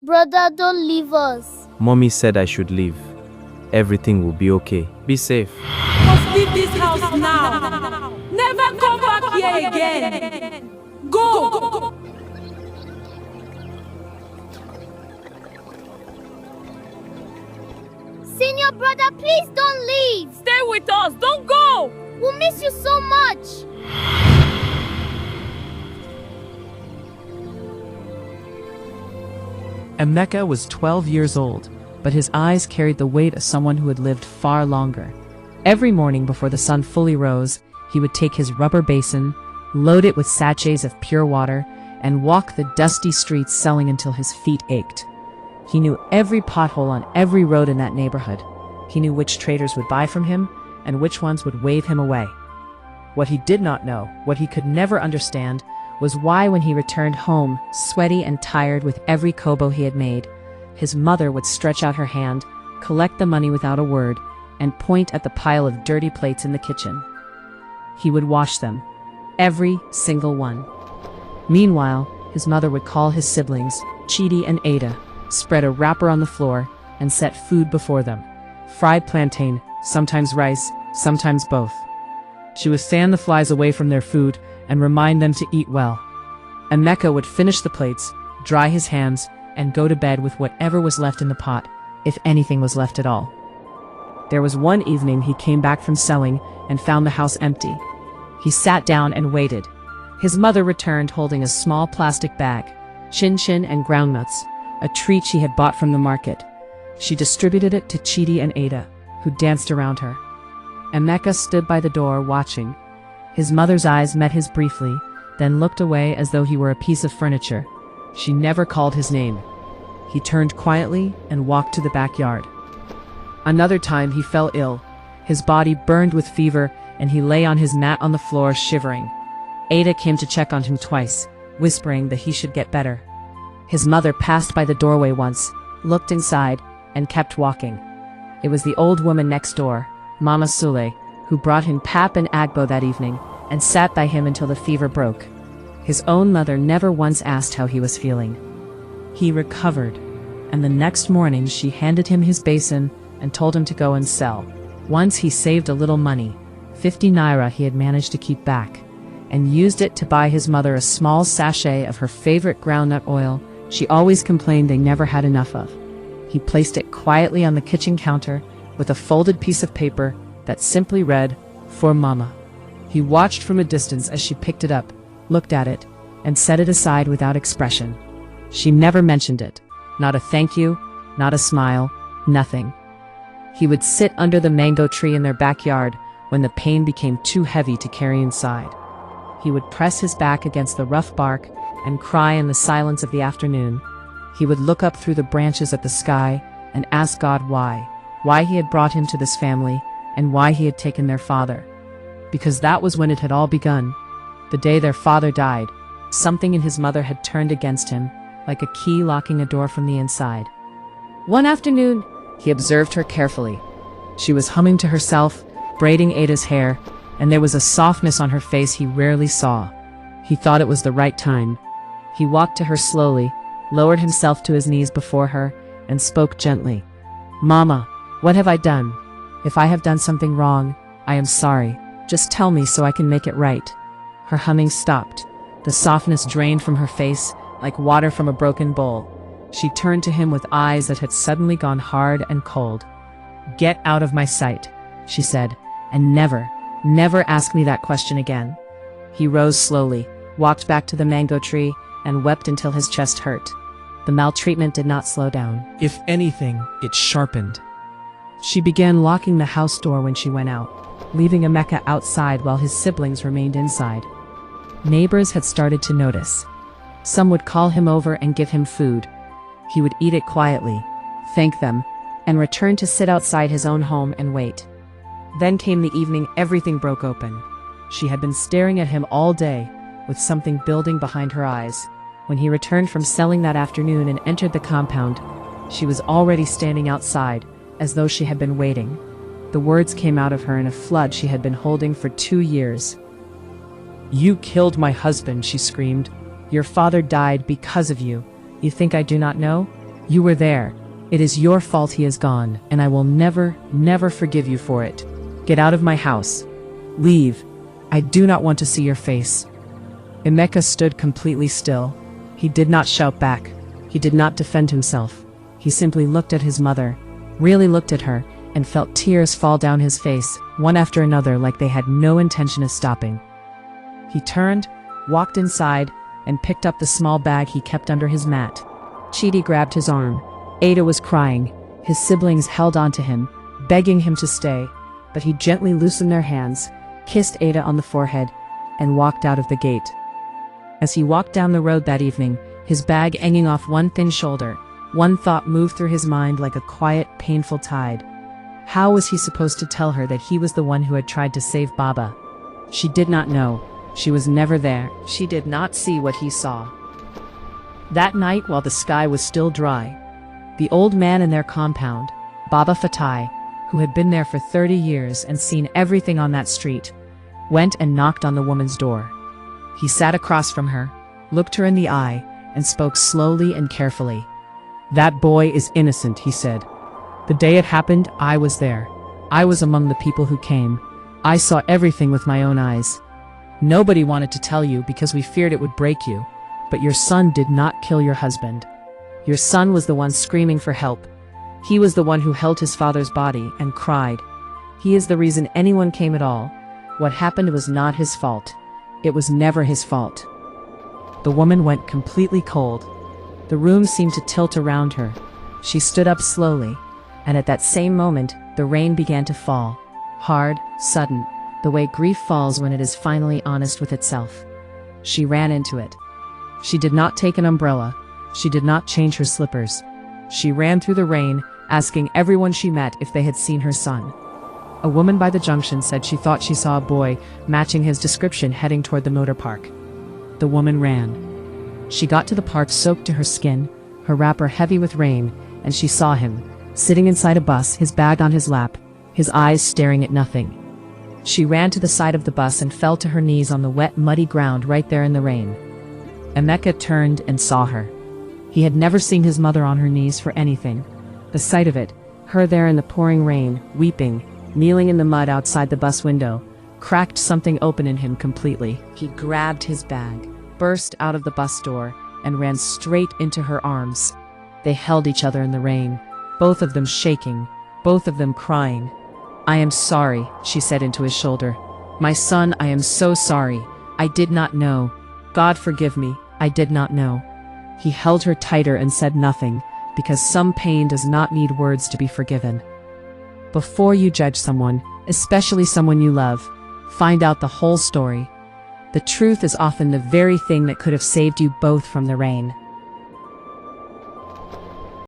Brother, don't leave us. Mommy said I should leave. Everything will be okay. Be safe. Must leave this house now. Never come back here again. Go. Senior brother, please don't leave. Stay with us. Don't go. We'll miss you so much. Emeka was 12 years old, but his eyes carried the weight of someone who had lived far longer. Every morning before the sun fully rose, he would take his rubber basin, load it with sachets of pure water, and walk the dusty streets selling until his feet ached. He knew every pothole on every road in that neighborhood. He knew which traders would buy from him and which ones would wave him away. What he did not know, what he could never understand, was why when he returned home, sweaty and tired with every kobo he had made, his mother would stretch out her hand, collect the money without a word, and point at the pile of dirty plates in the kitchen. He would wash them, every single one. Meanwhile, his mother would call his siblings, Chidi and Ada, spread a wrapper on the floor, and set food before them. Fried plantain, sometimes rice, sometimes both. She would fan the flies away from their food and remind them to eat well. Emeka would finish the plates, dry his hands, and go to bed with whatever was left in the pot, if anything was left at all. There was one evening he came back from selling and found the house empty. He sat down and waited. His mother returned holding a small plastic bag, chin-chin and groundnuts, a treat she had bought from the market. She distributed it to Chidi and Ada, who danced around her. Emeka stood by the door watching. His mother's eyes met his briefly, then looked away as though he were a piece of furniture. She never called his name. He turned quietly and walked to the backyard. Another time he fell ill. His body burned with fever, and he lay on his mat on the floor shivering. Ada came to check on him twice, whispering that he should get better. His mother passed by the doorway once, looked inside, and kept walking. It was the old woman next door, Mama Sule, who brought him pap and agbo that evening, and sat by him until the fever broke. His own mother never once asked how he was feeling. He recovered, and the next morning she handed him his basin and told him to go and sell. Once he saved a little money, 50 naira he had managed to keep back, and used it to buy his mother a small sachet of her favorite groundnut oil she always complained they never had enough of. He placed it quietly on the kitchen counter with a folded piece of paper that simply read, "For Mama." He watched from a distance as she picked it up, looked at it, and set it aside without expression. She never mentioned it. Not a thank you, not a smile, nothing. He would sit under the mango tree in their backyard when the pain became too heavy to carry inside. He would press his back against the rough bark and cry in the silence of the afternoon. He would look up through the branches at the sky and ask God why he had brought him to this family, and why he had taken their father. Because that was when it had all begun. The day their father died, something in his mother had turned against him, like a key locking a door from the inside. One afternoon, he observed her carefully. She was humming to herself, braiding Ada's hair, and there was a softness on her face he rarely saw. He thought it was the right time. He walked to her slowly, lowered himself to his knees before her, and spoke gently. "Mama, what have I done? If I have done something wrong, I am sorry. Just tell me so I can make it right." Her humming stopped. The softness drained from her face like water from a broken bowl. She turned to him with eyes that had suddenly gone hard and cold. "Get out of my sight," she said, "and never ask me that question again." He rose slowly, walked back to the mango tree, and wept until his chest hurt. The maltreatment did not slow down. If anything, it sharpened. She began locking the house door when she went out, leaving Emeka outside while his siblings remained inside. Neighbors had started to notice. Some would call him over and give him food. He would eat it quietly, thank them, and return to sit outside his own home and wait. Then came the evening everything broke open. She had been staring at him all day, with something building behind her eyes. When he returned from selling that afternoon and entered the compound, she was already standing outside, as though she had been waiting. The words came out of her in a flood she had been holding for 2 years. "You killed my husband," she screamed. "Your father died because of you. You think I do not know? You were there. It is your fault he is gone, and I will never, never forgive you for it. Get out of my house. Leave. I do not want to see your face." Emeka stood completely still. He did not shout back. He did not defend himself. He simply looked at his mother, really looked at her, and felt tears fall down his face, one after another, like they had no intention of stopping. He turned, walked inside, and picked up the small bag he kept under his mat. Chidi grabbed his arm. Ada was crying. His siblings held onto him, begging him to stay, but he gently loosened their hands, kissed Ada on the forehead, and walked out of the gate. As he walked down the road that evening, his bag hanging off one thin shoulder, one thought moved through his mind like a quiet, painful tide. How was he supposed to tell her that he was the one who had tried to save Baba? She did not know. She was never there. She did not see what he saw. That night, while the sky was still dry, the old man in their compound, Baba Fatai, who had been there for 30 years and seen everything on that street, went and knocked on the woman's door. He sat across from her, looked her in the eye, and spoke slowly and carefully. "That boy is innocent," he said. "The day it happened, I was there. I was among the people who came. I saw everything with my own eyes. Nobody wanted to tell you because we feared it would break you, but your son did not kill your husband. Your son was the one screaming for help. He was the one who held his father's body and cried. He is the reason anyone came at all. What happened was not his fault. It was never his fault." The woman went completely cold. The room seemed to tilt around her. She stood up slowly, and at that same moment, the rain began to fall. Hard, sudden, the way grief falls when it is finally honest with itself. She ran into it. She did not take an umbrella. She did not change her slippers. She ran through the rain, asking everyone she met if they had seen her son. A woman by the junction said she thought she saw a boy matching his description heading toward the motor park. The woman ran. She got to the park soaked to her skin, her wrapper heavy with rain, and she saw him, sitting inside a bus, his bag on his lap, his eyes staring at nothing. She ran to the side of the bus and fell to her knees on the wet, muddy ground right there in the rain. Emeka turned and saw her. He had never seen his mother on her knees for anything. The sight of it, her there in the pouring rain, weeping, kneeling in the mud outside the bus window, cracked something open in him completely. He grabbed his bag, burst out of the bus door, and ran straight into her arms. They held each other in the rain, both of them shaking, both of them crying. "I am sorry," she said into his shoulder. "My son, I am so sorry. I did not know. God forgive me, I did not know." He held her tighter and said nothing, because some pain does not need words to be forgiven. Before you judge someone, especially someone you love, find out the whole story. The truth is often the very thing that could have saved you both from the rain.